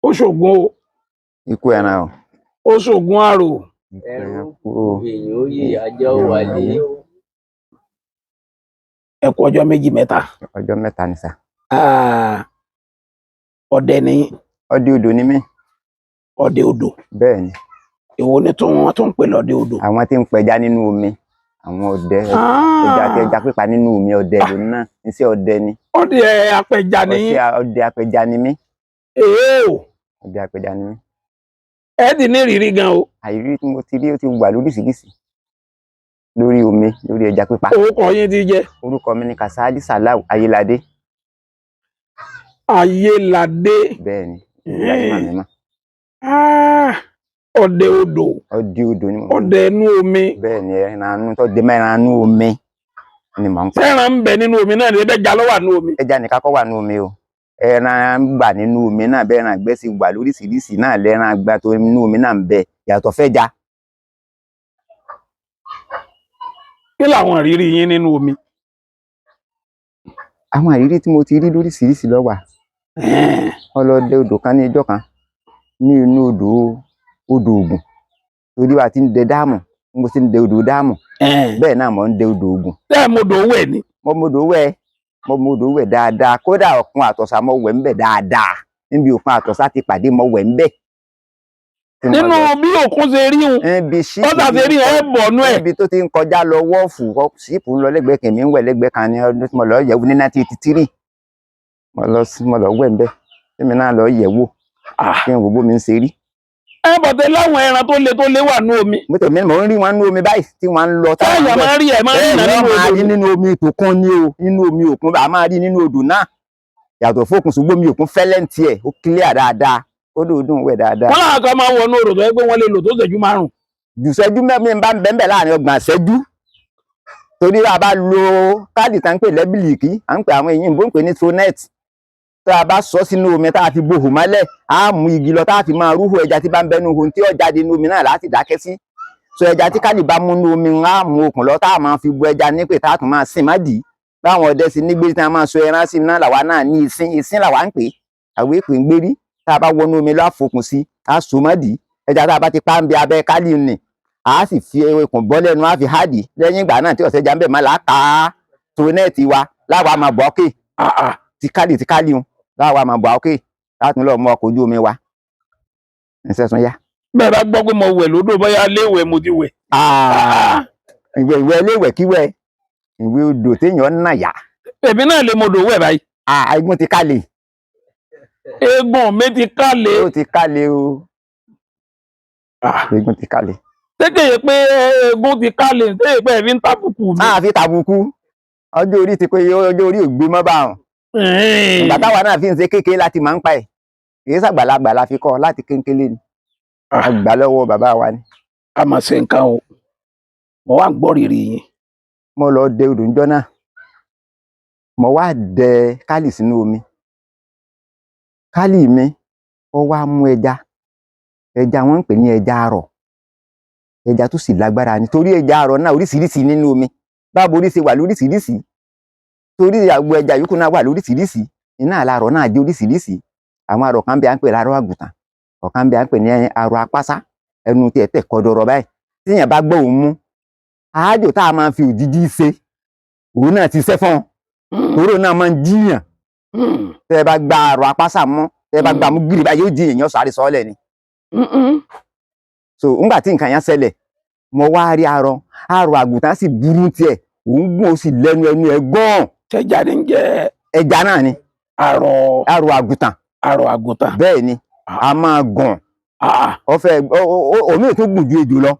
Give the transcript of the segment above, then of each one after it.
ó ṣògùn o ikú ẹran o. ó ṣògùn àrò. ẹrù èèyàn ó yè ajá ó wálé. ẹ kú ọjọ́ méjì mẹ́ta. ọjọ́ mẹ́ta ni sà. ọdẹ ni. ọdẹ odò ni mí. ọdẹ odò. bẹ́ẹ̀ ni. èwo ni tó wọn tó ń pè lọdẹ odò. àwọn tí ń pẹja nínú omi àwọn ọdẹ ẹja àti ẹja pípa nínú omi ọdẹ ló náà iṣẹ́ ọdẹ ni. ọdẹ apẹja ni. ọdẹ apẹja ni mí. ọdẹ apẹja ni mí. ẹ ti ní ìrírí gan o. àìrírí tí mo ti rí ó ti wà lóríṣiríṣi lórí omi lórí ẹja pípa. orúkọ yín ti jẹ́. orúkọ mi ni Kasali Salau Ayéládé. Ayéládé. bẹ́ẹ̀ ni ìyá màmí mà. ọdẹ odò. ọdẹ odò ni mo. ọdẹ inú omi. bẹ́ẹ̀ ni ẹran tó dé mẹ́ran inú omi ni mò ń pa. ẹran ń bẹ nínú omi náà ni ẹja ló wà nínú omi. ẹja nìkan kọ́ wà nínú omi o. ẹran ń gbà nínú omi náà bẹ́ẹ̀ ẹran àgbẹ̀ sì wà lóríṣiríṣi náà lẹ́ran àgbà tó nínú omi náà ń bẹ yàtọ̀ fẹ́ja. kí làwọn ìrírí yín nínú omi? àwọn ìrírí tí mo ti rí lóríṣiríṣi ló wà. ọlọ́dẹ odò kan ní ijọ́ kan ní inú odò Ògùn torí wa ti ń dẹ dáàmù mo ti ń dẹ odò dáàmù bẹ́ẹ̀ náà mo ń dẹ odò Ògùn. bẹ́ẹ̀ mo dò wẹ̀ ni. mo dò wẹ̀ dáadáa kódà òkun àtọ̀sà mo wẹ̀ ń bẹ̀ dáadáa níbi òkun àtọ̀sà ti pàdé mo wẹ̀ ń bẹ̀. nínú bí òkun ṣe rí un ọ̀sà ṣe rí ẹ̀ bọ̀ nú ẹ̀. níbi tó ti ń kọjá lọ wọ́ọ̀fù síìpù ń lọ lẹ́gbẹ̀ẹ́ kẹ̀mí ń wẹ̀ lẹ́gbẹ̀ẹ́ kan ní ọdún tí mo lọ yẹ̀wò ní 1983 mo lọ wẹ̀ ń bẹ̀ tèmi náà lọ yẹ̀wò kí n wò bó mi ń ṣe rí. ẹ bọ̀dé láwọn ẹran tó le wà ní omi. mo ń rí wọn ní omi báyìí tí wọ́n ń lọ. táyà máa ń rí ẹ̀ máa ń rí nínú omi ìtòkun ni o nínú omi òkun a máa rí nínú odò náà yàtọ̀ fókun ṣùgbọ́n omi òkun fẹ́lẹ́ǹtì ẹ̀ ó clear dáadáa ó dùn wẹ̀ dáadáa. wọ́n láwọn kan máa ń wọnú odò tó yẹ pé wọ́n lè lò tó ṣẹ́jú 5. jù ṣẹ́jú mẹ́rin bá ń bẹ́ẹ̀ láàrin 30 ṣẹ́jú torí a bá lo káàdì tá ń pè lẹ́bìlìkì à ń pè àwọn èyí bó ń pè ní tronet tá a bá sọ sínú omi tá a fi bohùn mọ́lẹ̀ á mú igi lọ tá a fi máa rúhù ẹja tí bá ń bẹnu ohun tí ó jáde nínú omi náà láti dákẹ́ sí so ẹja tí káàdì bá mú nínú omi á mú okùn lọ tá a máa fi bu ẹja nípè tá a tún máa sìn má dì í báwọn ọdẹ sí nígbèrí tí a máa so ẹran sí náà làwa náà ní ìsín làwa ń pè àwọn èpè ń gbérí tá a bá wọnú omi láfokùn sí á so má dì í ẹja tá a bá ti pa ń bẹ abẹ́ kálí nì á sì fi okùn bọ́ lẹ́nu á fi hádì lẹ́yìn ìgbà náà tí ọ̀sẹ̀ ẹja ń bẹ̀ má làá tronet wa láwa máa bọ̀ ọ́kè ti kálí un láwa máa bọ̀ ọ́kè láti lọ mọ ọkọ̀ ojú omi wa ẹsẹ̀ tún yá. bẹ́ẹ̀ bá gbọ́ pé mo wẹ̀ lódò bóyá léèwẹ̀ mo ti wẹ̀. ìwẹ̀ léèwẹ̀ kíwẹ̀ ìwé odò téèyàn ń nà yá. èmi náà lè mo dò wẹ̀ báyìí. eégún ti kálẹ̀. eégún mi ti kálẹ̀. ó ti kálẹ̀ o. eégún ti kálẹ̀. tẹ́kẹ̀yẹ pé eégún ti kálẹ̀ tẹ́kẹ̀yẹ pé ẹ̀fín tàbùkù mi. fi tàbùkù ọjọ́ orí ti pé ọjọ́ orí ò gbé mọ́ bá wọn. ìgbà táwa náà fi ń ṣe kékeré láti máa ń pa ẹ̀ kìí ṣàgbàlagbà la fi kọ́ láti kékeré ni àgbà lọ́wọ́ bàbá wa ni. a máa ṣe nǹkan o mo wá ń gbọ́ rírì yín. mo lọ dẹ odò ńjọ́ náà mo wá dẹ kálì sínú omi kálì mi ó wá mú ẹja wọn ń pè ní ẹja àrọ̀ ẹja tó sì lágbára nítorí ẹja àrọ̀ náà oríṣiríṣi nínú omi báwo orí ṣe wà lóríṣiríṣi torí àgbo ẹja yòókù náà wà lóríṣiríṣi iná àlárọ̀ náà jẹ́ oríṣiríṣi àwọn àrọ̀ kan bí à ń pè lárọ̀ àgùntàn ọ̀kan bí à ń pè ní àrọ̀ apásá ẹnu tí ẹ tẹ̀ kọdọ̀rọ̀ báyìí tíyẹn bá gbọ́ òun mú àájò tá a máa fi òjijì ṣe òun náà ti ṣẹ́ fún òró náà máa ń jiyàn tẹ́ ẹ bá gba àrọ̀ apásá mọ́ tẹ́ ẹ bá gba mú gírí báyìí yóò di èèyàn sáré sọ́ọ́lẹ̀ ni. so ńgbà tí nǹkan yẹn ṣẹlẹ̀ mo wá rí àrọ̀ àgùntàn sì burú tiẹ̀ òun gùn ó sì lẹ́nu ẹnu ẹ̀ gán. ṣẹja ni ń jẹ. ẹja náà ni. àrọ̀ àgùntàn. àrọ̀ àgùntàn. bẹ́ẹ̀ ni a máa gàn. omi ò tún gùn ju ejò lọ.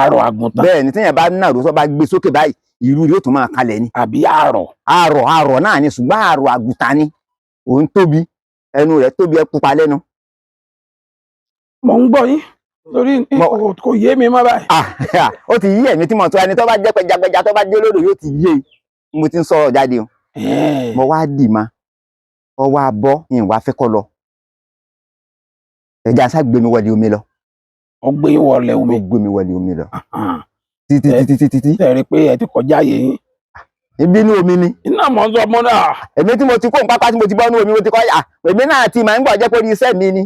àrọ̀ àgùntàn. bẹ́ẹ̀ ni tíyẹn bá nàró tó bá gbé sókè báyìí ìrù yóò tún máa kalẹ̀ ni. àbí àrọ̀. àrọ̀ náà ni ṣùgbọ́n àrọ̀ àgùntàn ni òun tóbi ẹnu rẹ̀ tóbi ẹ pupa lẹ́nu. mo ń gbọ́ yín torí kò yé mi má báyìí. ó ti yí ẹ̀mí tí mo tọ́ ẹni tó bá jẹ́ pẹjapẹja tó bá jẹ́ olódò yóò ti yé mo ti ń sọ̀rọ̀ jáde o. mo wá dì ma ọwọ́ abọ́ ìwà fẹ́ kọ́ lọ ẹja sá gbé mi wọlé omi lọ. ó gbé yín wọlé omi. ó gbé mi wọlé omi lọ. títí. ẹ rí pé ẹ ti kọjá yé yín. ibi inú omi ni. iná mọ̀ ń sọ mọ́ náà. Èmi tí mo ti kó pápá tí mo ti bọ́ inú omi mo ti kọ́ yà èmi náà ti máa ń gbọ́ jẹ́ pé orí iṣẹ́ mi ni.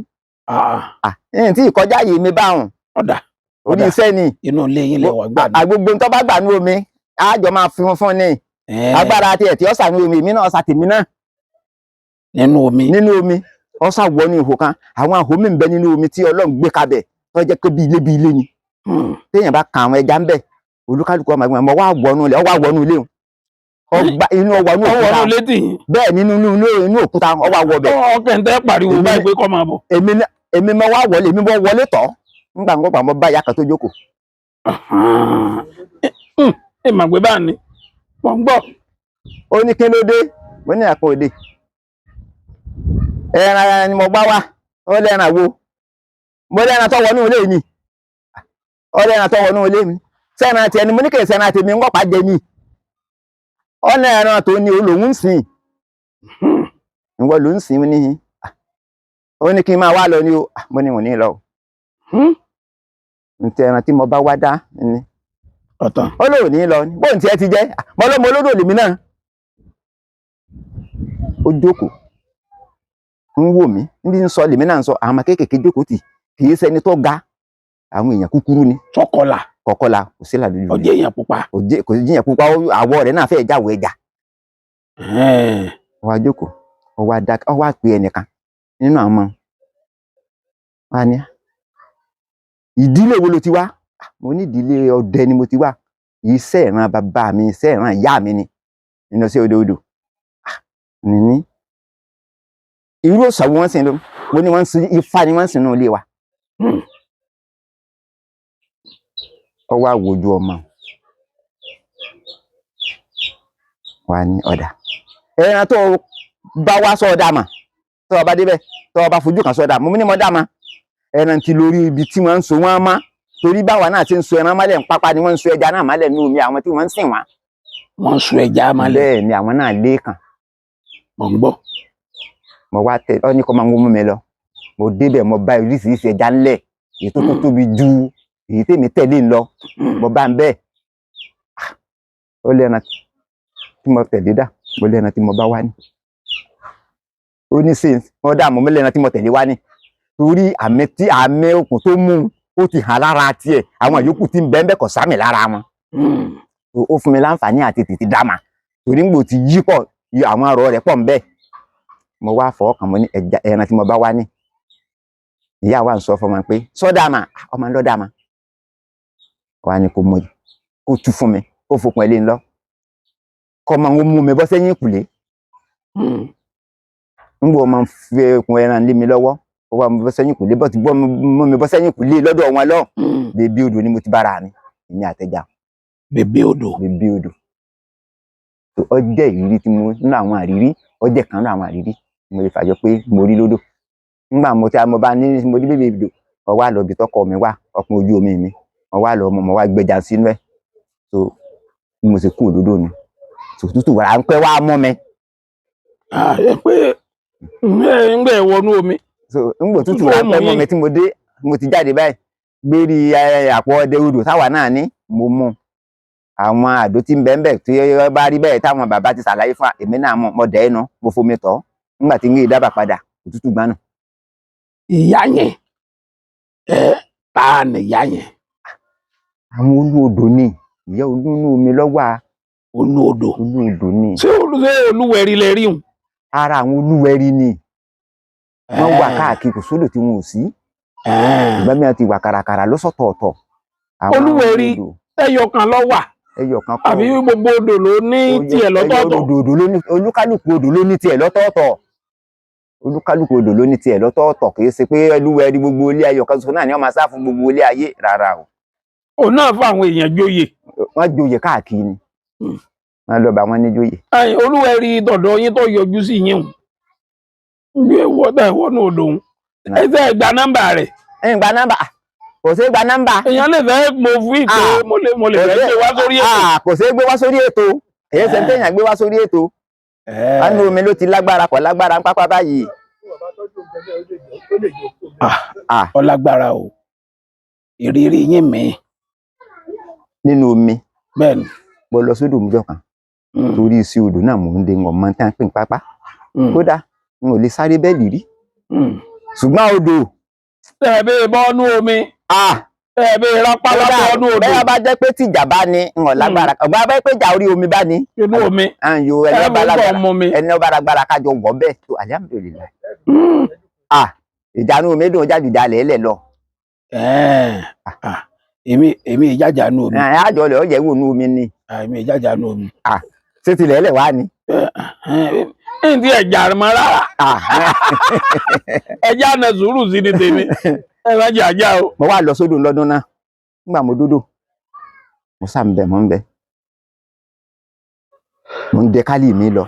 Ẹ̀yìn tí ìkọjá yìí mi bá hùn. Ọ̀dà. Orí iṣẹ́ ni. Inú ilé yín lẹ wà gbà mí. Àgbogbo tó bá gbà ní omi àjọ máa fi fún ni. Agbára àti ẹ̀tì ọ̀sà ní omi èmi náà ọ̀sà tèmi náà. Nínú omi. Nínú omi ọ̀sà wọ ní ihò kan àwọn ahò mi ń bẹ nínú omi tí Ọlọ́run gbé kabẹ̀ tó jẹ́ pé bí ilé ni. Téèyàn bá kan àwọn ẹja ń bẹ olúkálùkù ọmọ ẹgbẹ́ wá wọnú ilé ọwá wọnú ilé inú ọwọ́nú òkúta bẹ́ẹ̀ nínú òkúta ọwá wọ bẹ̀. Ọkẹ́ ń tẹ́ pariwo báyìí pé kọ́ máa bọ̀. Èmi mọ wá wọlé èmi mọ wọlé tọ̀ nígbà ń gbọ́pàá mọ bá ìyá kan tó jókòó. Ẹ mà gbé bá ní mọ̀ ń gbọ́. Ó ní kí ló dé mo ní àpò òde ẹran ni mo gbá wá ó lẹ́ran wo mo lẹ́ran tó wọnú ilé mi ó lẹ́ran tó wọnú ilé mi sẹ́ran tiẹ̀ ni mo ní kì í sẹ́ran tèmi ń gbọ́pàá jẹ ní ọ̀nà ẹran tó ní olóhùn ń sìn ìwọ ló ń sìn ní ó ní kí n máa wá lọ ní o mo ní wọ́n ní lọ ntẹ ẹran tí mo bá wá dá ni ọ̀tàn ó lò ní lọ ní bóun tiẹ̀ ti jẹ́ mo lọ́mọ olódò lèmi náà ó jókòó ń wò mí níbi ń sọ lèmi náà ń sọ àwọn ọmọ kéékèèké jókòó tì kì í ṣẹni tó ga àwọn èèyàn kúkúrú ni tọkọlà kọkọlà kò sí làdúgbò rẹ ọjẹ èèyàn pupa kò sí èèyàn pupa àwọ̀ rẹ̀ náà fẹ́ẹ̀ jáwọ ẹja ó wá jókòó ó wá pe ẹnìkan nínú àwọn ọmọ wa ní ìdílé wo ló ti wá mo ní ìdílé ọdẹ ni mo ti wá iṣẹ́ ìran bàbá mi iṣẹ́ ìran ìyá mi ni nínú sí odò nìní irú òṣàwò wọn sìn ló mo ní wọn sin ifá ni wọn sìn nínú ilé wa ó wá wojú ọmọ wa ní ọ̀dà ẹran tó bá wá sọ́ọ̀dà mà tó o bá débẹ̀ tó o bá fojú kan sọ́ọ̀dà mo ní mo dá ma ẹran ti lórí ibi tí wọ́n ń so wọ́n má torí báwa náà ti ń so ẹran mọ́lẹ̀ ń pápá ni wọ́n ń so ẹja náà mọ́lẹ̀ nínú omi àwọn tí wọ́n ń sìn wọ́n. Wọ́n ń so ẹja mọ́lẹ̀. Bẹ́ẹ̀ ni àwọn náà lẹ́ẹ̀kan. Mo ń gbọ́. Mo wá tẹ ọ ní kó máa ń mú mi lọ mo débẹ̀ mo bá oríṣiríṣi ẹja ńlẹ̀ èyí tó tóbi ju èyí tèmi tẹ̀lé ń lọ mo bá ń bẹ́ẹ̀ ó lẹ́ran tí mo tẹ̀lé dà mo lẹ́ran tí mo bá wá ní. Ó ní sèǹ mo dà mo lẹ́ran tí mo tẹ̀lé wá ní torí àmì okùn tó mú ó ti hàn lára tiẹ̀ àwọn yòókù tí ń bẹ́ẹ̀ bẹ́ẹ̀ kò sámì lára wọn. Ó fún mi láǹfààní àti tètè dáma torí ngbò ti yí pọ̀ àwọn ọ̀rọ̀ rẹ̀ pọ̀ ń bẹ́ẹ̀ mo wá fọwọ́ kàn mo ní ẹran tí mo bá wá ní ìyá wa ń sọ fún mi pé sọ́dàmà ọmọ ń lọ́dàmà wà ní kò mọ kó tú fún mi kó fòpin ẹlẹ́ ńlọ kọ́ máa ń mú mi bọ́ sẹ́yìn ìkùlé ngbò máa ń fi okùn ẹran lé mi lọ́wọ́ ó wà mú bọ́ sẹ́yìn ìkùlé bọ́ ti bọ́ mú mi bọ́ sẹ́yìn ìkùlé lọ́dọ̀ wọn lọ bèbí odò ni mo ti bára mi ìní àtẹjà bèbí odò ó jẹ́ ìrírí tí mo nínú àwọn àrírí ó jẹ́ kan nínú àwọn àrírí mo lè fàjọ pé mo rí lódò nígbà mo bá ní mo rí bèbí odò ó wá lọ bí tọkọ mi wá ọkùn ojú omi mi ó wá lọ mo wá gbẹja sínú ẹ̀ so mo sì kú òdodo ni so tútù wà ń pẹ́ wá mọ́ mi. Ẹ pé ń gbẹ wọnú omi. So ngbò tútù wà ń pẹ́ mọ́ mi tí mo dé mo ti jáde báyìí gbérí àpò ọdẹ odò táwa náà ní mo mú àwọn àdó tí ń bẹ́ẹ̀ tí ó bá rí bẹ́ẹ̀ táwọn bàbá ti ṣàlàyé fún èmi náà mo dẹ̀ ẹ́ nu mo fomi tọ́ nígbà tí ń gbé ìdábà padà òtútù gbaná. Ìyá yẹn ta ni ìyá yẹn. Àwọn olú odò ni ìyá olú inú omi lọ́wọ́ olú odò ni. Ṣé olúwẹ̀rí lẹ rí hùn. Ara àwọn olúwẹ̀rí ni wọ́n wà káàkiri kò sódò tí wọn ò sí ìgbà mìíràn ti wà kàràkàrà lọ́sọ̀tọ̀ọ̀tọ̀. Olúwẹ̀rí ẹyọkan ló wà ẹyọkan kọ́ àbí gbogbo odò ló ní tiẹ̀ lọ́tọ̀ọ̀tọ̀. Olúkálùkù odò ló ní tiẹ̀ lọ́tọ̀ọ̀tọ̀ olúkálùkù odò ló ní tiẹ̀ lọ́tọ̀ọ̀tọ̀ kì í ṣe pé Olúwẹ̀rí gbogbo ilé ẹyọkan ṣoṣo náà ni wọ́n máa sá fún gbogbo ilé ayé rárá o. Òun náà fún àwọn èèyàn joyè. Wọ́n joyè káàkiri ni wọ́n lọ bá wọn ní joyè. Olúwẹ̀rí tọ̀dọ̀ yín tó yọjú sí yín o gbé wọ́nú odò òun ẹsẹ̀ gba nọ́mbà rẹ̀. Gba nọ́mbà kò sí gba nọ́mbà. Èèyàn lè fẹ́ mo fún ìpè mo lè fẹ́ gbé wá sórí ètò. Kò sí gbé wá sórí ètò èyí ṣe ń tẹ̀yàn gbé wá sórí ètò. Wọ́n ní omi ló ti lágbára kò lágbára ń pápá báyìí. Ọlágbára o ìrírí yín mi. Nínú omi. Bẹ́ẹ̀ni. Mo lọ sódò òmùjọ kan torí sí odò náà mò ń de wọn mọ tí wọn pè ní pápá kódà n ò lè sáré bẹ́ẹ̀lì rí ṣùgbọ́n odò tẹ̀bí bọ́nú omi tẹ̀bí rápálá bọ́nú odò bẹ́ẹ̀ bá jẹ́ pé tìjà bá ní n ò lágbára ọgbà bẹ́ẹ̀ pé ìjà orí omi bá ní inú omi àyò ẹni ọba lágbára kájọ wọ̀ bẹ́ẹ̀ tó alihamudulilayi ìjà inú omi dùn jáde jalè ẹlẹ lọ. èmi ìjájà nù omi. àjọ lè ọyẹ wò nù omi ni. èmi ìjájà nù omi. ṣé tilẹ̀ ẹlẹ̀ wá ni. ní ti ẹja mọ rárá. ẹja náà sùúrù sí ni tèmi ẹ má jẹ ajá o. mo wá lọ sódò lọ́dún náà nígbà mo dódò mo sá ń bẹ mo ń bẹ mo ń dẹ kálí mi lọ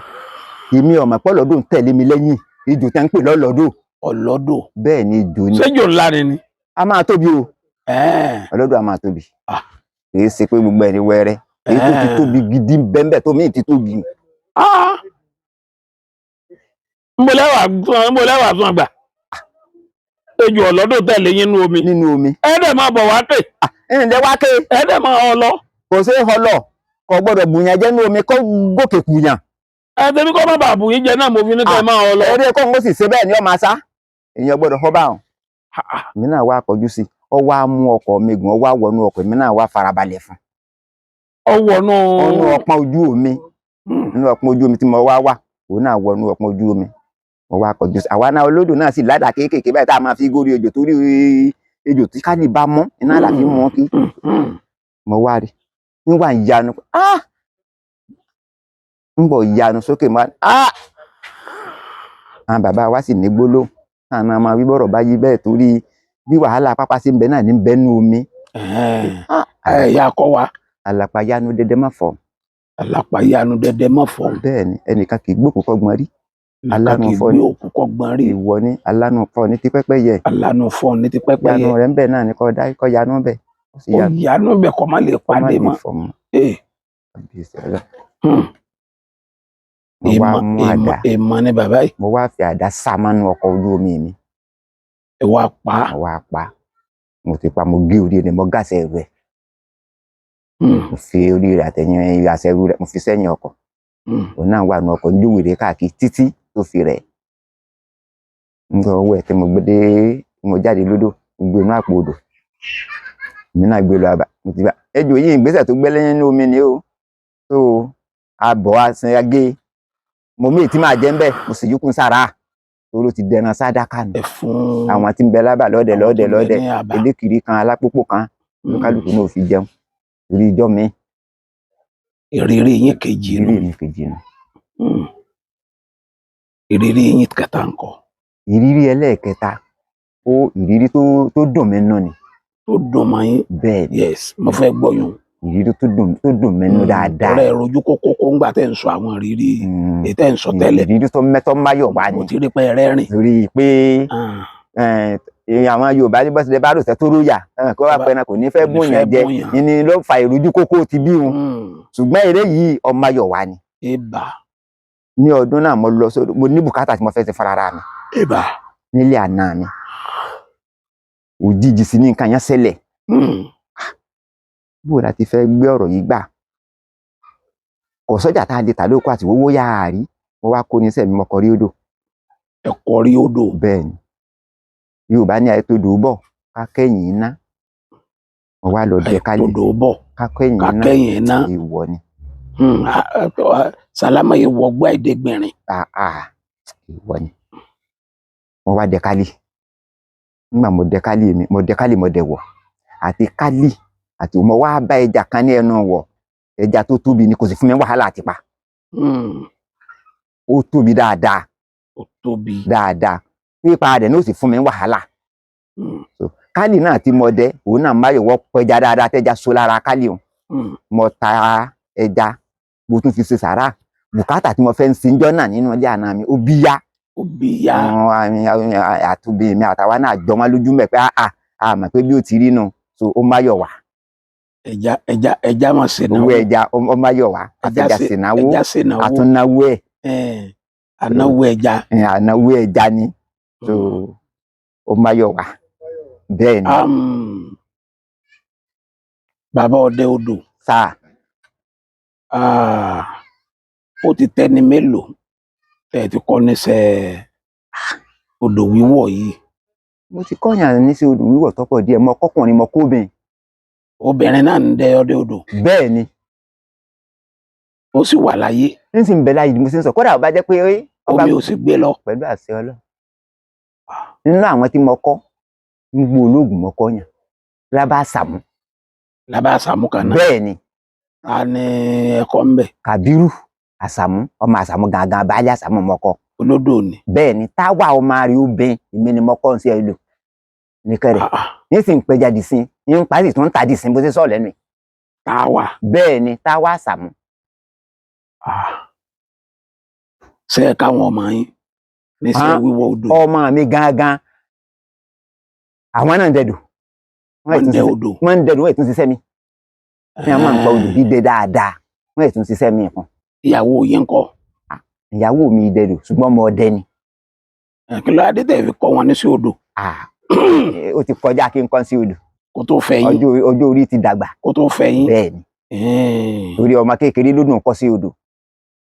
èmi ọmọ pọ lọdún tẹ̀lé mi lẹ́yìn ijò tẹ́ ń pè lọ́lọ́dọ̀. ọlọ́dọ̀. bẹ́ẹ̀ ni ijò ni. ṣéjò ńlá ni. a máa tóbi o. ọlọ́dọ̀ a máa tóbi. kìí ṣe pé gbogbo ẹni wẹ́rẹ́ èyí tó ti tóbi gidi bẹ́ẹ̀ tó mí ti tóbi. ń bọ̀ lẹ́wà fún àgbà. ejò ọlọ́dọ̀ tẹ̀lé yín nínú omi. ẹ̀ẹ́dẹ̀ máa bọ̀ wá ké. ẹ̀ẹ́dẹ̀ wá ké. ẹ̀ẹ́dẹ̀ máa họ lọ. kò sí họ lọ kò gbọ́dọ̀ bùyàn jẹ́ nínú omi kó gòkè kùyàn. tẹ́bí kọ́ má bàa bù yín jẹ náà mo fi ní kẹ́ máa ọ lọ. ẹ̀ẹ́dẹ̀ kó ń sì ṣe bẹ́ẹ̀ ni ọ máa sá èèyàn gbọ́dọ̀ họ bá wọn. èmi náà wá kọjú sí ọ wá mú ọkọ̀ mi gùn ọ wá wọnú ọkọ̀ èmi náà wá farabalẹ̀ fún. ọwọ́nú ọpọ́n ojú omi nínú ọpọ́n ojú omi tí mo wá wà òun náà wọnú ọpọ́n ojú omi mo wá kọjú sí àwa náà olódò náà sì ládàá kéékèèké báyìí tá a máa fi górí ejò torí ejò tí ká ní bá mọ́ iná láti mọ́ kí mo wá rí nígbà ìyanu ń bọ̀ ìyanu sókè máa àwọn bàbá wa sì ní gbólóhùn náà náà máa wí bọ́rọ̀ bá yí bẹ́ẹ̀ torí bí wàhálà pápá sí ń bẹ náà ní bẹ́nu omi. ẹ̀yà kọ́ wa. àlàpàyanu dẹdẹ má fọ́. àlàpàyanu dẹdẹ má fọ́. bẹ́ẹ̀ ni ẹnìkan kì í gbókù kọ́gbọ́n rí. alánú fọ́ ní òkú kọ́gbọ́n rí. ìwọ ní alánú fọ́ ní ti pẹ́pẹ́yẹ. alánú fọ́ ní ti pẹ́pẹ́yẹ. yanu rẹ̀ ń bẹ náà ní kọ́ dá kọ́ yanu bẹ̀. yanu bẹ̀ kọ́ má lè pàdé mọ́. mo wá mú àdá. èèmọ̀ ni bàbá yìí. mo wá fi àdá sá mọ́nú ọkọ̀ ojú omi mi. ẹ wá pa. mo wá pa mo ti pa mo gé orí rẹ̀ mo gàṣẹ rẹ̀. mo fi orí rẹ̀ àtẹ̀yìn àṣẹ rẹ̀ mo fi sẹ́yìn ọkọ̀. òun náà wà nù ọkọ̀ ń jòwèrè káàkiri títí tó fi rẹ̀. nígbà owó ẹ̀ tí mo gbé dé mo jáde lódò mo gbé inú àpò odò. èmi náà gbé lọ àbá mo ti bá ejò yìí ìgbésẹ̀ tó gbé lẹ́yìn inú omi ni ó tó abọ̀ àṣẹ agé mo mí tí máa jẹ́ ń bẹ̀ mo sì yúkún sára toró ti dẹran sádàkà nù. àwọn tí ń bẹ lábà lọ́dẹ̀ elékiri kan alápòpò kan lókàlùkù náà ò fi jẹun torí ijọ́ mi. ìrírí yín kejì nù. ìrírí mi kejì nù. ìrírí yín kẹta ńkọ́. ìrírí ẹlẹ́ẹ̀kẹta ó ìrírí tó dùn mí nù ni. tó dùn mọ́ yín. bẹ́ẹ̀ ni. yes mo fẹ́ gbọ́ yín. ìrírí tó dùn mí nù dáadáa. ọ̀rẹ́ rojú kókó ńgbà tẹ́ ń sọ àwọn ìrírí tẹ́ ń sọ tẹ́lẹ̀. ìrírí tó mẹ́tọ́ máyọ̀ wá ni. mo ti rí pé rẹ́rìn. torí pé àwọn Yorùbá ní bọ́sílẹ̀ bá rò sẹ́ tó róyà kó wá pẹ́ẹ́nà kò ní fẹ́ bóyá jẹ ní ló fa ìrújú kókó ti bí wọn. ṣùgbọ́n eré yìí ọmọ ayọ̀ wá ni. ní ọdún náà mo lọ sódò mo ní bùkátà tí mo fẹ́ ti farara mi. nílé àná mi òjijì sí ní nǹkan yẹn ṣẹlẹ̀. bó la ti fẹ́ gbé ọ̀rọ̀ yìí gbà kò sọ́jà tá a lè tà lóko àti owó yáa rí mo wá kó ní sẹ́mi mo kọrí odò. ẹ kọrí odò. bẹ́ẹ̀ ni Yorùbá ní àyè tó dò bọ̀ ká kẹ́yìn iná mo wá lọ dẹ kálí tó dò bọ̀ ká kẹ́yìn iná ìwọ ni. Sàlámà yìí wọgbọ́ ẹ̀ẹ́dẹ́gbẹ̀rin. ìwọ ni mo wá dẹ kálí nígbà mo dẹ kálí mo dẹ wọ̀ àti kálí àti mo wá bá ẹja kan ní ẹnu wọ̀ ẹja tó tóbi ni kò sì fún mi wàhálà àti pa. ó tóbi dáadáa. ó tóbi dáadáa pípa rẹ̀ ní ó sì fún mi wàhálà. kálí náà tí mo dẹ òun náà má yọwọ́ pẹja dáadáa tẹja so lára kálí o. mo ta ẹja mo tún fi ṣe sàrà bùkátà tí mo fẹ́ ń sinjọ́ náà nínú ilé àná mi ó bí yá. ó bí yá. àtúbí mi àtàwa náà jọ wọn lójú mẹ pé àmọ́ pé bí ó ti rí nù so ó má yọ wá. ẹja máa ṣe náwó. owó ẹja ó má yọ wá àtẹjà ṣènáwó àtúnáwó ẹ. ànáwó ẹja. ànáwó ẹja ni so ó má yọ wá bẹ́ẹ̀ ni. bàbá ọdẹ odò. sáà. ó ti tẹ́ni mélòó tẹ́ ẹ ti kọ́ níṣẹ́ odò wíwọ̀ yìí. mo ti kọ́yàn ní sí odò wíwọ̀ tọ́pọ̀ díẹ̀, mo kọ́kùnrin mo kóbìnrin. obìnrin náà ń dẹ ọdẹ odò. bẹ́ẹ̀ ni. ó sì wà láyé. n sì ń bẹ láyé mo sì ń sọ kódà ó bá jẹ́ pé omi ò sì gbé lọ. pẹ̀lú àṣẹ Ọlọ́run. nínú àwọn tí mo kọ́ gbogbo ológun mo kọ́yàn Lábá Sàmú. Lábá Sàmú kan náà. bẹ́ẹ̀ ni. a ní ẹ̀kọ́ ń bẹ. Kàbírù Àsàmú, ọmọ Àsàmú gangan baálé Àsàmú mo kọ́. olódò ni. bẹ́ẹ̀ ni Táwà ọmọ rẹ̀ obìnrin èmi ni mo kọ́ ń sí ẹlò ní kẹrẹ ní sì ń pẹja dì sí ń parí tó ń ta dì sí bó ṣe sọ lẹ́nu. Táwà. bẹ́ẹ̀ ni Táwà Àsàmú. ṣé ẹ káwọn ọmọ yín níṣẹ́ wíwọ̀ odò. ọmọ mi gangan àwọn náà ń dẹdò. wọ́n ń dẹ odò. wọ́n ń dẹdò wọ́n ètò ṣiṣẹ́ mi. ní àwọn máa ń pa odò dídẹ dáadáa wọ́n ètò ṣiṣẹ́ mi kan. ìyàwó yín ńkọ́. ìyàwó mi dẹdò ṣùgbọ́n ọmọ ọdẹ ni. kí ló adé tẹ̀ fi kọ́ wọn ní sí odò. ó ti kọjá kí n kọ́ sí odò. kó tó fẹ́ yín. ọjọ́ orí ti dàgbà. kó tó fẹ́ yín. bẹ́ẹ̀ ni. torí ọmọ kékeré ló dùn kọ́ sí odò.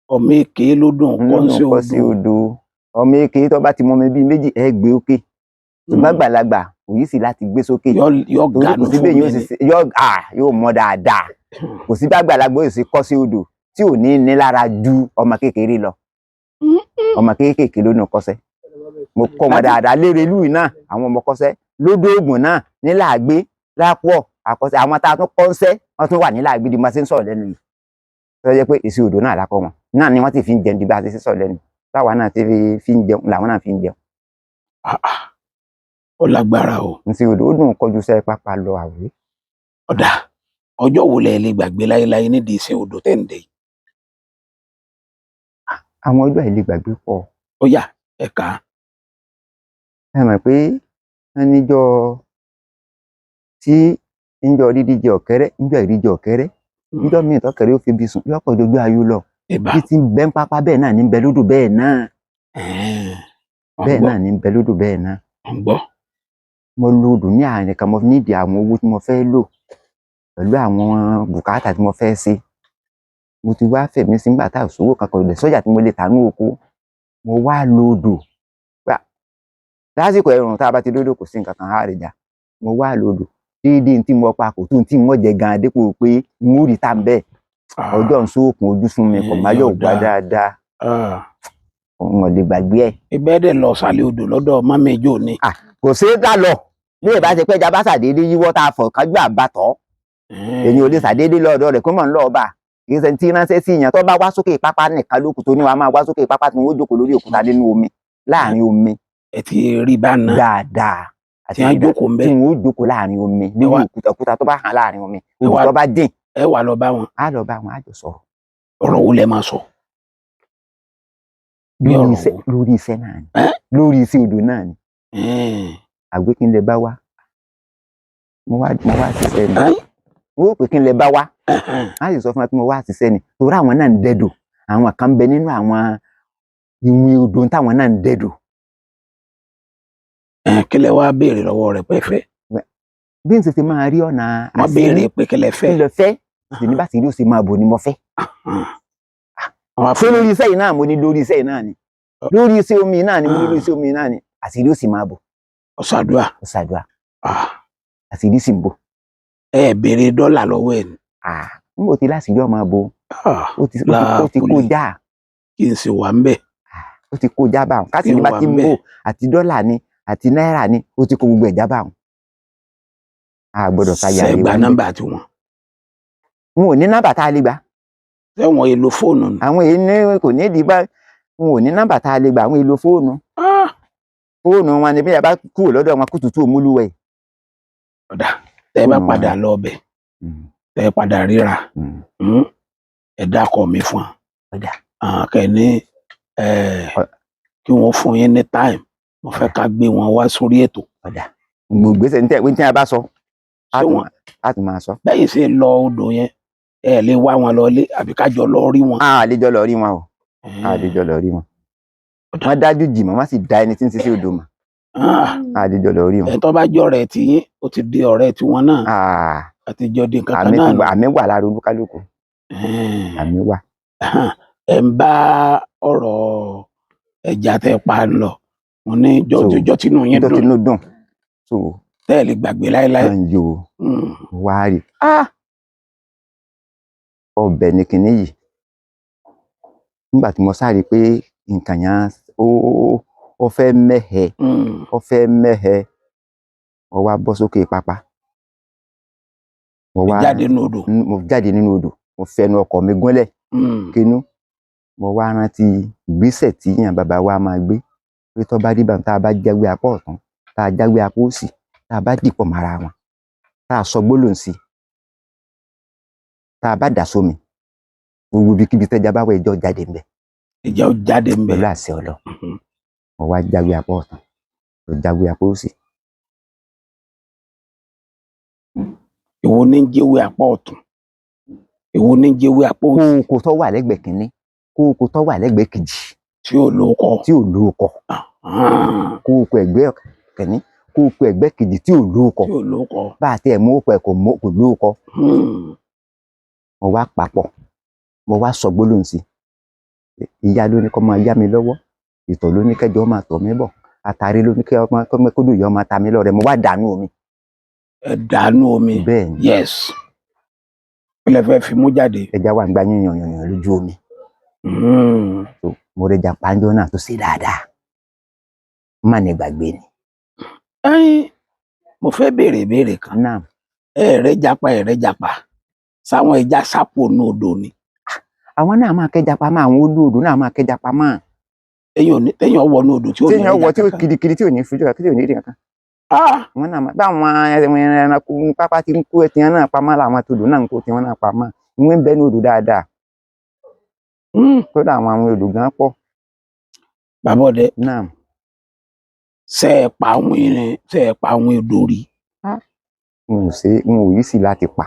ọmọ èké ló dùn kọ́ sí odò. ọmọ èké tó bá ti mọ mi bíi méjì ẹ gbé òkè. ṣùgbọ́n àgbàlagbà kò yí sí láti gbé sókè. yọ gànú fún mi ni. yóò mọ dáadáa. kò sí àgbàlagbà yóò sì kọ́ sí odò tí ò ní lára ju ọmọ kékeré lọ. ọmọ kékeré ló dùn kọ́sẹ́. mo kọ́ wọn dáadáa lérè ìlú náà àwọn ọmọ kọ́sẹ́ lódò Ògùn náà nílàgbé lápọ̀ àkọsẹ́ àwọn tá a tún kọ́ńsẹ́ wọ́n tún wà nílàgbé di máa ṣe ń sọ̀rọ̀ lẹ́nu yìí. tó jẹ́ pé èsì odò náà lákọ̀ wọn náà ni wọ́n ti fi ń jẹun di bá a ti ṣe sọ̀rọ̀ lẹ́nu báwa náà ti fi ń jẹun làwọn náà fi ń jẹun. ó lágbára o. n sì odò ó dùn kọjú sẹ́ pápá lọ àwé. ọ̀dà ọjọ́ wo lẹ lè gbàgbé láéláé nídìí iṣẹ́ odò tẹ̀ ń dẹ̀ yìí. àwọn ọjọ́ àìlè gbàgbé pọ̀. ó yá ẹ̀ka. ẹ mọ̀ pé wọ́n níjọ́ tí níjọ́ dídíje ọ̀kẹ́rẹ́ níjọ́ ìdíje ọ̀kẹ́rẹ́ níjọ́ míì tọ́kẹ́rẹ́ ó fi bí sùn yọ̀pọ̀ ojú ayú lọ. bí ti bẹ́ ń pápá bẹ́ẹ̀ náà ní bẹ lódò bẹ́ẹ̀ náà. bẹ́ẹ̀ náà ní bẹ lódò bẹ́ẹ̀ náà. mo lo odò ní àárín kan mo nídìí àwọn owó tí mo fẹ́ lò pẹ̀lú àwọn bùkátà tí mo fẹ́ ṣe. mo ti wá fẹ̀mí sí nígbà tá a sówó kankan ilẹ̀ sọ́jà tí mo lè tà ní oko mo wá lo odò lásìkò ẹ̀rùn tá a bá ti dódò kò sí nǹkan kan á rè já mo wá lo odò dídí tí mo pa kò tún tí mo jẹ gan dépò pé n ó rí tá n bẹ́ẹ̀ ọjọ́ ń sóòkùn ojú fún mi kò má yọ̀ wá dáadáa òun ò lè gbàgbé ẹ̀. ibẹ̀ dẹ̀ lọ sàlẹ̀ odò lọ́dọ̀ mọ́mí ìjọ ni. kò sí dá lọ bí ìbá ṣe pé ẹja bá ṣàdédé yíwọ́ tá a fọ̀ kájú àbátọ́ èyí ò lè ṣàdédé lọ́dọ̀ rẹ̀ kó mọ̀ ń lọ́ọ́ bá ìṣẹ̀ tí ránṣẹ́ sí ìyàn tó bá wá sókè pápá nìkan lókùn tó ní wàá máa wá sókè pápá tí wọ́n jókòó lórí òkúta nínú omi láàrin omi. ẹ ti rí bá náà. dáadáa. tí wọ́n jókòó ń bẹ. tí wọ́n jókòó láàrin omi lórí òkúta tó bá hàn láàrin omi òkúta tó bá dín. ẹ wà lọ bá wọn. á lọ bá wọn á jọ sọ̀rọ̀. ọ̀rọ̀ wo lẹ máa sọ. lórí iṣẹ́ náà ni lórí iṣẹ́ odò náà ni. àgbẹ̀ kí n lè bá wa mo wá ṣiṣẹ́ ni wọ́n pè kí n lè bá wa á sì sọ fún wa pé mo wá ṣiṣẹ́ ni torí àwọn náà ń dẹ́dò àwọn kan bẹ nínú àwọn ìwìn odò táwọn náà ń dẹ́dò. kí lẹ wá béèrè lọ́wọ́ rẹ̀ pẹ́fẹ́. bí n sì máa rí ọ̀nà àṣírí wọ́n béèrè pé kí lẹ fẹ́. kí lẹ fẹ́ sì ní bá sì rí ó sì máa bò ní mo fẹ́. fún lórí iṣẹ́ yìí náà mo ní lórí iṣẹ́ yìí náà ni lórí iṣẹ́ omi náà ni mo ní lórí iṣẹ́ omi náà ni àṣírí ó sì máa bò. ọ̀sàdúà. ọ̀sàdúà. àṣírí sì ń bò. ẹ béèrè dọ́là lọ́wọ́ ẹ̀ ni. n kò ti láṣìírí ọmọ bo ó ti kó já. kí n sì wà ń bẹ̀. ó ti kó já báwọn káṣíìrí bá ti ń bò àti dọ́là ni àti náírà ni ó ti kó gbogbo ẹ̀ já báwọn. a gbọ́dọ̀ sáyà rẹ wá. ṣẹgbà nọ́mbà tiwọn. n ò ní nọ́mbà tá a lè gbà. sẹ́wọ̀n èlò fóònù ni. àwọn èèyàn kò ní ìdí bá n ò ní nọ́mbà tá a lè gbà àwọn èlò fóònù. fóònù wọn ni bí a bá kúrò lọ́dọ̀ wọn kó tutù òmúlùwẹ̀. ọ̀dà tẹ́ ẹ bá padà lọ ọbẹ̀ tẹ́ ẹ padà ríra ẹ dákọ̀ mi fún ọ. kẹ́ ní kí wọ́n fún yín ní táìmù mo fẹ́ ká gbé wọn wá sórí ètò. gbogbo gbèsè ní tí a bá sọ á ti máa sọ. bẹ́ẹ̀ sì lọ odò yẹn ẹ lè wá wọn lọ lé àbí kájọ lọ rí wọn. a lè jọ lọ rí wọn o a lè jọ lọ rí wọn. wọ́n dájú jì mọ́ wọ́n sì dá ẹni tí ń ṣiṣẹ́ odò mọ́. a lè jọ lọ rí wọn. ẹ tó bá jọ ọ̀rẹ́ tí yín ó ti di ọ̀rẹ́ tí wọn náà àtijọ́ di nǹkan kan náà. àmì wà lára olúkálùkù àmì wà. ẹ ń bá ọ̀rọ̀ ẹja tẹ pa ń lọ mo ní jọjọ tínú yín ìjọ tinú dùn so tẹ́ ẹ lè gbàgbé láéláé. yo wá rí ọbẹ̀ ní kinní yìí nígbà tí mo sáré pé nǹkan yẹn ó fẹ́ mẹ́hẹ mo wá bọ́ sókè pápá mo jáde nínú odò mo fẹnu ọkọ̀ mi gúnlẹ̀ kínú mo wá rántí ìgbésẹ̀ tí yàn bàbá wa máa gbé pé tó bá dìbà tá a bá jáwé apá ọ̀tún tá a jáwé apá òsì tá a bá dìpọ̀ mọ́ra wọn tá a sọ gbólóhùn sí tá a bá dà sómi gbogbo ibikíbi tẹ́jà bá wọ ìjọ jáde ńbẹ̀. ìjọ jáde ńbẹ̀. pẹ̀lú àṣẹ ọlọ mo wá jáwé apá ọ̀tún tó jáwé apá òsì. èwo ní jẹ́wé apá ọ̀tún èwo ní jẹ́wé apá òsì. kókó tó wà lẹ́gbẹ̀ẹ́ kínní kókó tó wà lẹ́gbẹ̀ẹ́ kejì. tí ò lóko. kókó ẹ̀gbẹ́ kínní kókó ẹ̀gbẹ́ kejì tí ò lóko. bá a tẹ ẹ̀ mú òkò ẹ̀ kò lóko. mo wá papọ̀ mo wá sọ gbólóhùn sí ìyá ló ní kó máa yá mi lọ́wọ́ ìtọ̀ ló ní kẹjọ máa tọ̀ mí bọ̀ àtàrí ló ní kódò yọ máa ta mí lọ́rẹ mo wá dànù omi. ẹ dànù omi. bẹ́ẹ̀ ni yes ilẹ̀ fẹ́ fi mú jáde. ẹja wà ń gba yíyan lójú omi. mo rẹjà pàǹjọ náà tó ṣe dáadáa má ní gbàgbé ni. mo fẹ́ béèrè ìbéèrè kan. náà ẹ̀rẹ́ japa sáwọn ẹja sápò ní odò ni. àwọn náà máa kẹja pamọ́ àwọn olóòdò náà máa kẹja pamọ́. téèyàn wọ ní odò tí ò ní téèyàn wọ tí ó kirikiri tí ò ní fojú tí ò ní rí nǹkan. wọn náà máa báwọn ẹranko pápá tí ń kó ẹtìyàn náà pamọ́ làwọn tòdò náà ń kó tiwọn náà pamọ́ ìwé ń bẹ ní odò dáadáa. kódà àwọn odò gan pọ̀. bàbá ọdẹ náà. ṣe é pa àwọn odò rí. n ò yí sí láti pa.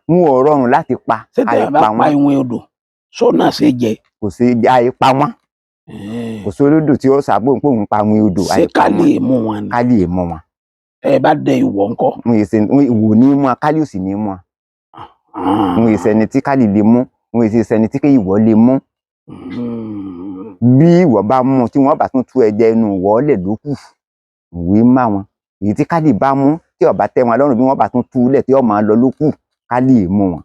n ò rọrùn láti pa. àìpa wọn. ìwọ̀n odò sọ́nà ṣe jẹ. kò sí àìpa wọn. kò sí olódò tí ó sàbò pé òun pa àwọn odò. ṣé kálí èmú wọn ni. kálí èmú wọn. ẹ bá dẹ ìwọ ńkọ́. ìwò ní mú kálí ò sì ní mú. n ò sẹni tí kálí lè mú n ò sẹni tí ìwọ lè mú. bí ìwọ bá mú tí wọn bá tún tú ẹ̀jẹ̀ inú ìwọ lẹ lókù ìwé má wọn èyí tí kálí bá mú tí ó bá tẹ́ wọn lọ́rùn bí wọn bá tún tú lẹ tí ó máa lọ lókù kálí èmú wọn.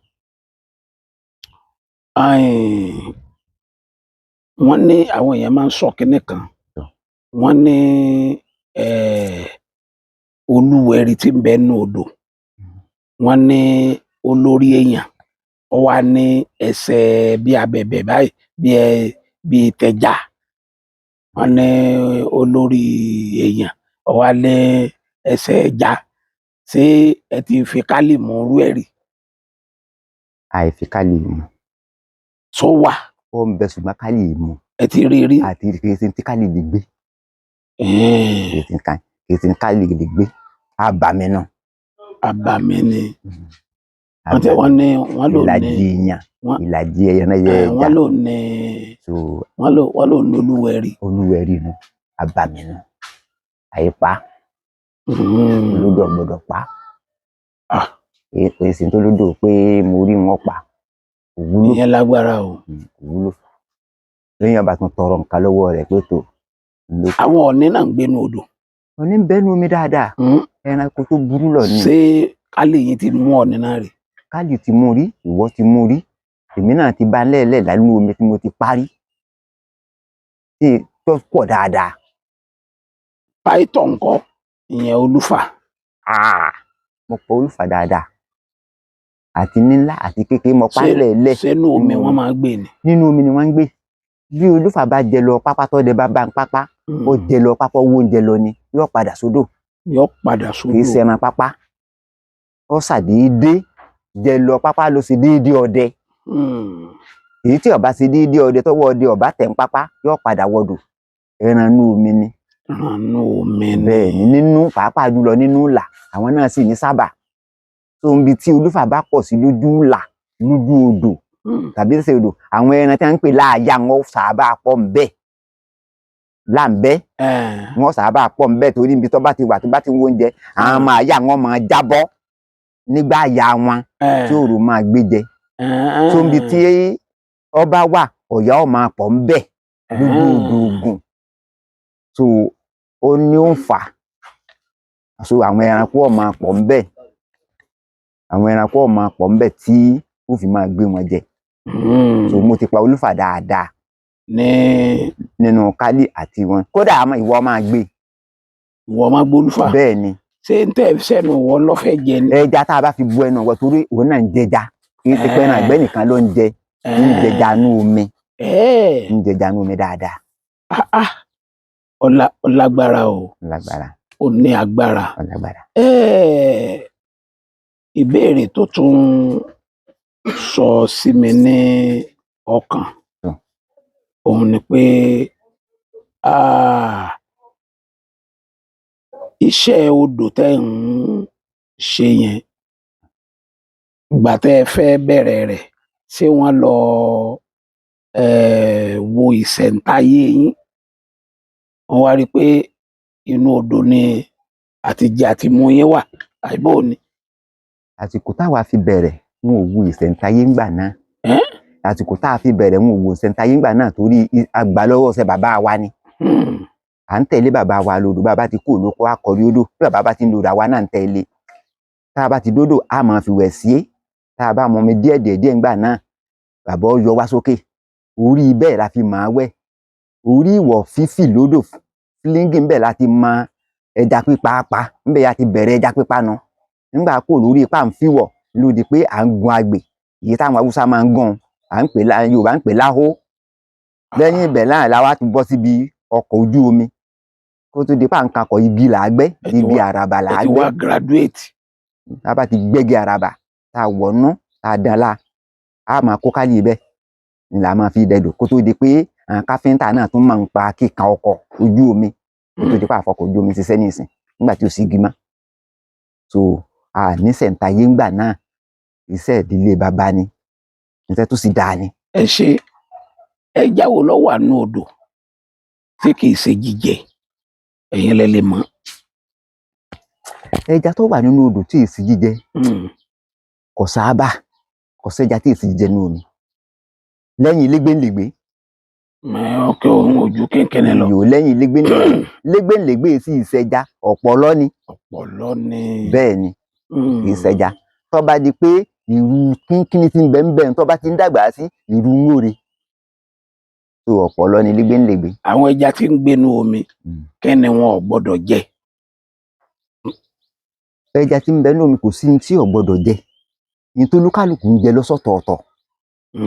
wọ́n ní àwọn èèyàn máa ń sọ kínní kan wọ́n ní olúwẹ̀rí tí ń bẹ nínú odò wọ́n ní olórí èèyàn ó wà ní ẹsẹ̀ bí abẹ̀bẹ̀ báyìí bí tẹja wọ́n ní olórí èèyàn ó wà ní ẹsẹ̀ ẹja ṣé ẹ ti fi kálí mú irú ẹ̀ rí. àìfi kálí mú. sọ wà. ó ń bẹ ṣùgbọ́n kálí mú. ẹ ti rí rí. àti kìí tí kálí lè gbé. kìí tí kálí lè gbé. àbàmì náà. àbàmì ni. wọ́n ní wọ́n lò ní. ìlàjì èèyàn ìlàjì ẹyẹ náà yẹ ẹja. wọ́n lò ní. wọ́n lò ní olúwẹ̀rí. olúwẹ̀rí nu àbàmì náà. àyípa. olódò gbọ́dọ̀ pa. èsì tó lódò pé mo rí wọn pa. òwúlò. ìyẹn lágbára o. òwúlò. lẹ́yìn ọba tún tọrọ nǹkan lọ́wọ́ rẹ̀ pé tó. àwọn ọ̀nì náà ń gbénu odò. ọ̀nì ń bẹ́nu omi dáadáa. ẹranko tó burú lọ ni. ṣé kálí yìí ti mú ọ̀nì náà rí. kálí ti mú rí ìwọ ti mú rí èmi náà ti bá lẹ́ẹ̀lẹ́ lánú omi tí mo ti parí. ṣé tó pọ̀ dáadáa. páìtọ̀ ńkọ́ ìyẹn olúfà. mo pọ̀ olúfà dáadáa. àti nílá àti kékeré mo pa lẹ́ẹ̀lẹ́. sínú omi wọ́n máa gbé ni. nínú omi ni wọ́n ń gbé. bí olúfà bá jẹ lọ pápá tó dé bá ń pápá ó jẹ lọ pápá owó oúnjẹ lọ ni yóò padà sódò. yóò padà sódò. kì í ṣẹran pápá. ó ṣàdédé jẹ lọ pápá ló ṣe déédé ọdẹ. èyí tí ọba ṣe déédé ọdẹ tọwọ́ ọdẹ ọba tẹ̀ ń pápá yóò padà wọdò. ẹran inú omi ni. ẹran inú omi ni. bẹ́ẹ̀ ni nínú pàápàá jùlọ nínú ìlà àwọn náà sì ní sábà. tó ń bi tí olúfà bá pọ̀ sí lójú ìlà lójú odò tàbí ṣe odò àwọn ẹran tí wọ́n ń pè láàyà wọn sábà pọ̀ ńbẹ̀ láǹbẹ́ wọn sábà pọ̀ ńbẹ̀ torí ibi tó bá ti wà tó bá ti ń wóúnjẹ àwọn máa yà wọn máa jábọ́ nígbà yà wọn tí òòrùn máa gbé jẹ tó ń bi tí ọba wà ọ̀yà ó máa pọ̀ ń bẹ̀ lójú odò Ògùn. So ó ní ó ń fà. So àwọn ẹranko ó máa pọ̀ ń bẹ̀. Àwọn ẹranko ó máa pọ̀ ń bẹ̀ tí ó fi máa gbé wọn jẹ. So mo ti pa olúfà dáadáa nínú kálí àti wọn. Kódà ìwọ máa gbé. Ìwọ máa gbólúfà. Bẹ́ẹ̀ ni. Ṣé ń tẹ̀ sẹ́nu wọn lọ́fẹ̀ jẹ ni? Ẹja tá a bá fi bu ẹnu ọ̀wọ́ torí òun náà ń jẹja. Kì í ti pẹ́ náà àgbẹ̀ nìkan ló ń jẹ. Ń jẹja nú omi. Ń jẹja nú omi dáadáa. Ọlágbára o. Ọlágbára. Ó ní agbára. Ọlágbára. Ìbéèrè tó tún sọ sí mi ní ọkàn òun ni pé iṣẹ́ odò tẹ́ ń ṣe yẹn ìgbà tẹ́ ẹ fẹ́ bẹ̀rẹ̀ rẹ̀ ṣé wọ́n lọ wo ìṣẹ̀ǹtáyé yín wọ́n wá rí i pé inú odò ni àtijẹ àti mu yín wà àìbò ni. Àsìkò táwa fi bẹ̀rẹ̀ wọn ò wo ìṣẹ̀ǹtáyé ńgbà náà. Àsìkò tá a fi bẹ̀rẹ̀ wọn ò wo ìṣẹ̀ǹtáyé ńgbà náà torí àgbà lọ́wọ́ ṣe bàbá wa ni. À ń tẹ̀lé bàbá wa lodò. Bàbá ti kú olóko akọrí odò. Bí bàbá bá ti ń lodò àwa náà ń tẹ̀lé. Tá a bá ti dódò a máa fi wẹ̀ sí. Tá a bá mọ omi díẹ̀ ńgbà náà bàbá ó yọ wá sókè. Orí bẹ́ẹ̀ la fi máa wẹ̀. Orí ìwọ̀ fífì lódò fílíngì ńbẹ̀ la ti mọ ẹja pípa pa. Ńbẹ̀ ya ti bẹ̀rẹ̀ ẹja pípa nu. Nígbà kó lórí ipá ń fíwọ̀ ló di pé à ń gun agbè. Èyí táwọn Haúsá máa ń gan. Yorùbá ń pè láhó. Lẹ́yìn ibẹ̀ náà la wá ti bọ́ síbi ọkọ̀ ojú omi. Kó tó di pé à ń kakọ̀ igi là á gbẹ́. Igi àràbà là á gbẹ́. Ẹ ti wá graduate. Tá a bá ti gbẹ́gi àràbà tá a wọ̀nú tá a dán la a máa kó kálí ibẹ̀ ni là máa fi dẹdò. Kó tó di pé àwọn káfíńtà náà tún máa ń pa kíkan ọkọ̀ ojú omi. Kó tó di pé àfọkọ̀ ojú omi ṣiṣẹ́ nísìn nígbà tí ó sì igi mọ́. So ní ìṣẹ̀ǹtáyé ńgbà náà iṣẹ́ ìdílé bàbá ni. Iṣẹ́ tó sì dáa ni. Ẹ ṣe ẹja wo ló wà nínú odò tí kì í ṣe jíjẹ ẹ̀yin lẹ lè mọ̀. Ẹja tó wà nínú odò tí èsì jíjẹ kò sábà kò sẹ́ja tí èsì jíjẹ nínú omi lẹ́yìn légbéǹlégbé. Ọkẹ òun ojú kékeré lọ. Yòó lẹ́yìn légbéǹlégbé. Légbéǹlégbé sì ìṣẹja ọ̀pọ̀lọ́ ni. Ọ̀pọ̀lọ́ ni. Bẹ́ẹ̀ ni kì í ṣẹja. Tó bá di pé ìrù kínkínní ti ń bẹ ń bẹ tó bá ti ń dàgbà sí ìrù ńlóre. So ọ̀pọ̀lọ́ ni légbéǹlégbé. Àwọn ẹja tí ń gbénú omi kẹ́ni wọn ò gbọ́dọ̀ jẹ. Ẹja tí ń bẹ nínú omi kò sí ní tí ò gbọ́dọ̀ jẹ. Ní tó lúkálùkù ń jẹ lọ́sọ̀tọ̀ọ̀tọ̀.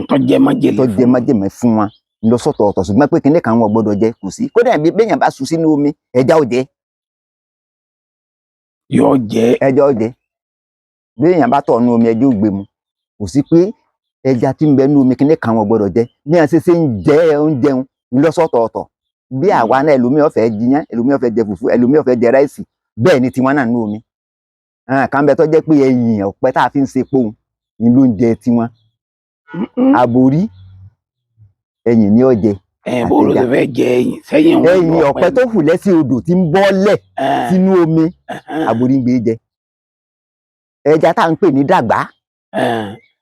Tó jẹ májèlé fún wọn lọ́sọ̀tọ̀ọ̀tọ̀ ṣùgbọ́n pé kíní kan wọn gbọ́dọ̀ jẹ kò sí. Kódà bí béèyàn bá sùn sínú omi ẹja ò jẹ. Yóò jẹ. Ẹja ò jẹ. Béèyàn bá tọ̀ nínú omi ẹja ò gbé mu. Kò sí pé ẹja tí ń bẹ nínú omi kíní kan wọn gbọ́dọ̀ jẹ. Bí wọn ṣe ń jẹ oúnjẹ lọ́sọ̀tọ̀ọ̀tọ̀. Bí àwa náà ẹlòmíì ó fẹ́ jiyán ẹlòmíì ó fẹ́ jẹ fùfú ẹlòmíì ó fẹ́ jẹ ráìsì bẹ́ẹ̀ ni tiwọn náà nínú omi. Kan bẹ tó jẹ́ pé ẹyìn ọ̀pẹ tá a fi ń ṣe pohùn ni ló ń jẹ tiwọn. Àbórí ẹyìn ni ó jẹ. Bó ló ṣe fẹ́ jẹ ẹyìn sẹ́yìn òun. Ẹyìn ọ̀pẹ tó hù lẹ́sìn odò tí ń bọ́lẹ̀ sínú omi àbórí ń gbé jẹ. Ẹja tá à ń pè ní dàgbá.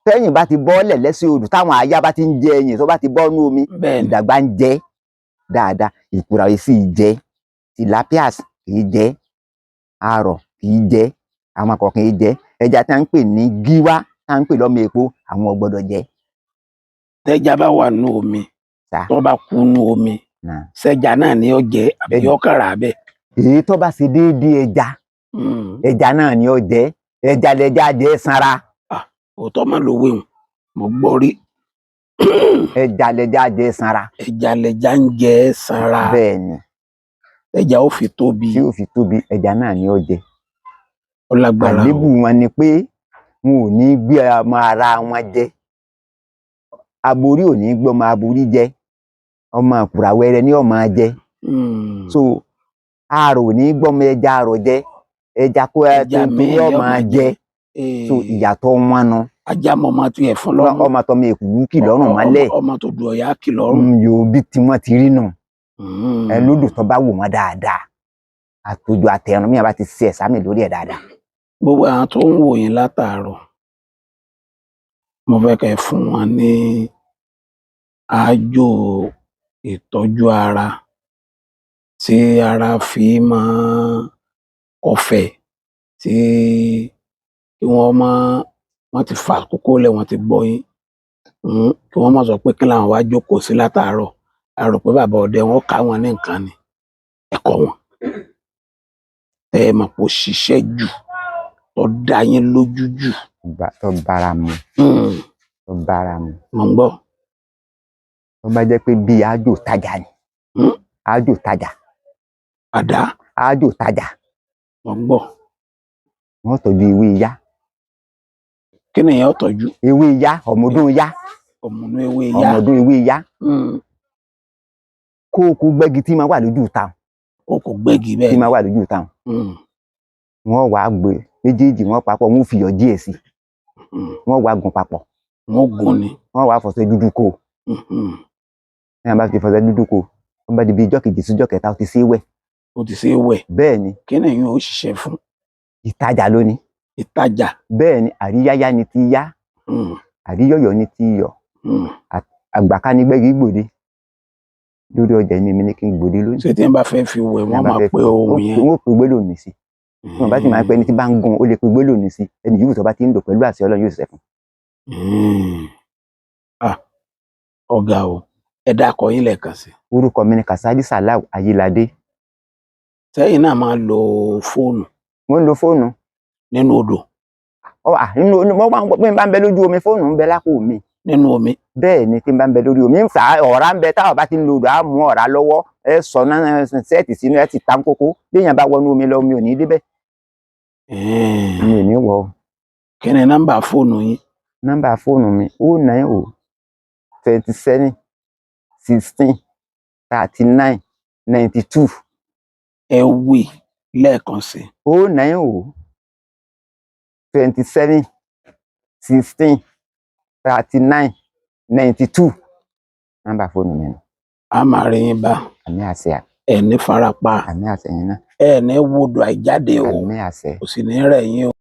Tẹ́yìn bá ti bọ́lẹ̀ lẹ́sìn odò táwọn aya bá ti ń jẹ ẹyìn tó bá ti bọ́ nú omi ìdàgbá ń jẹ dáadáa. Ìkùrà yìí sì jẹ. Tilapias kì í jẹ. Arọ̀ kì í jẹ. Àwọn akọ̀kan yìí jẹ. Ẹja tí a ń pè ní gíwá tá à ń pè lọ́mọ èpo àwọn ò gbọ́dọ̀ jẹ. Tẹ́ja bá wà nínú omi tó bá kú nínú omi ṣẹja náà ni ó jẹ àbí yóò kàrà bẹ́ẹ̀. Èyí tó bá ṣe déédéé ẹja ẹja náà ni ó jẹ. Ẹja lẹja jẹ sanra. Òótọ́ mà ló wéhùn mo gbọ́ rí. Ẹja lẹja jẹ sanra. Ẹja lẹja ń jẹ sanra. Bẹ́ẹ̀ ni. Ẹja ó fi tóbi. Tí ó fi tóbi ẹja náà ni ó jẹ. Ó lágbára o. Àlébù wọn ni pé wọn ò ní gbé ọmọ ara wọn jẹ. Aborí ò ní gbé ọmọ aborí jẹ. Ọmọ àkùrà wẹrẹ ni ó máa jẹ. So àrò ò ní gbé ọmọ ẹja àrò jẹ. Ẹja kó tó ní ó máa jẹ. So ìyàtọ̀ wọn nu. Ajá mọ ọmọ tó yẹ fún lọ́rùn. Ọmọ tó mi èkùrú kì lọ́rùn mọ́lẹ̀. Ọmọ tó du ọ̀yá kì lọ́rùn. Yóò bí tiwọn ti rí nù. Lódò tó bá wò wọn dáadáa. Àtòjò àtẹ̀rùn mi àbá ti ṣe ẹ̀sámì lórí ẹ̀ dáadáa. Gbogbo àwọn tó ń wò yín látàárọ̀ mo fẹ́ kẹ́ fún wọn ní àájò ìtọ́jú ara tí ara fi máa kọfẹ̀ tí kí wọ́n ti fa àkókò lẹ̀ wọ́n ti gbọ́ yín kí wọ́n má sọ pé kí làwọn wá jókòó sí látàárọ̀ a rò pé bàbá ọdẹ wọn ká wọn ní nǹkan ni ẹ̀kọ́ wọn tẹ́ ẹ mọ̀ pé ó ṣiṣẹ́ jù tó dá yín lójú jù. tó bára mu tó bára mu. mo ń gbọ́. tó bá jẹ́ pé bíi àjò tajà ni àjò tajà. àdá. àjò tajà. mo ń gbọ́. wọ́n tọ́jú ewé iyá. kí ni èèyàn tọ́jú. ewé iyá ọmọdún iyá. ọmọdún ewé iyá. ọmọdún ewé iyá. kókó gbẹ́gi tí máa wà lójú ta. kókó gbẹ́gi bẹ́ẹ̀ tí máa wà lójú ta. wọ́n wàá gbé méjèèjì wọ́n papọ̀ wọ́n fi iyọ̀ díẹ̀ sí wọ́n wàá gùn papọ̀. wọ́n gùn ni. wọ́n wàá fọṣẹ dúdú kó. ní àbá fi fọṣẹ dúdú kó wọ́n bá di bí ijọ́ kejì síjọ́ kẹta ó ti ṣe é wẹ̀. ó ti ṣe é wẹ̀. bẹ́ẹ̀ ni. kí ni èèyàn ó ṣiṣẹ́ fún. ìtajà lónìí. ìtajà. bẹ́ẹ̀ ni àríyáyá ni ti yá. àríyọ̀yọ̀ ni ti yọ̀. àgbàká ni gbẹ́gi gbòde. lórí ọjà yìí mi ní kí n gbòde lónìí. ṣé tí n bá fẹ́ fi wẹ̀ wọ́n máa pe ohun yẹn. wọ́n pe gbólóhùn sí. wọn bá ti máa pẹ́ ẹni tí bá ń gun ó lè pe gbólóhùn sí ẹni yìí tó bá ti ń lò pẹ̀lú àṣẹ Ọlọ́run yóò ṣiṣẹ́ fún. ọ̀gá o ẹ dákọ yín lẹ́ẹ̀kan sí. orúkọ mi ni Kasali Salau Ayéládé. sẹ́yìn náà máa lo fóònù. mo ń lo fóònù. nínú odò. nínú mo máa ń gbọ́ pé n bá ń bẹ lójú omi fóònù ń bẹ lápò mi. nínú omi. bẹ́ẹ̀ ni tí n bá ń bẹ lórí omi ń fà ọ̀rá ń bẹ táwọn bá ti ń lo odò á mú ọ̀rá lọ́wọ́ ẹ sọ náà sẹ́ẹ̀tì sínú ẹ ti ta kókó léèyàn bá wọnú omi lọ omi ò ní débẹ̀. mi ò ní wọ. kí ni nọ́mbà fóònù yín. nọ́mbà fóònù mi 090 27 16 39 92. ẹ wí lẹ́ẹ̀kan sí. 090 27 16 39 92. nọ́mbà fóònù mi nù. a máa rí yín bá. àmì àṣẹ. ẹ ní farapa. àmì àṣẹ yín náà. ẹ ní wúdò àìjáde o. àmì àṣẹ. kò sì ní rẹ̀ yín o.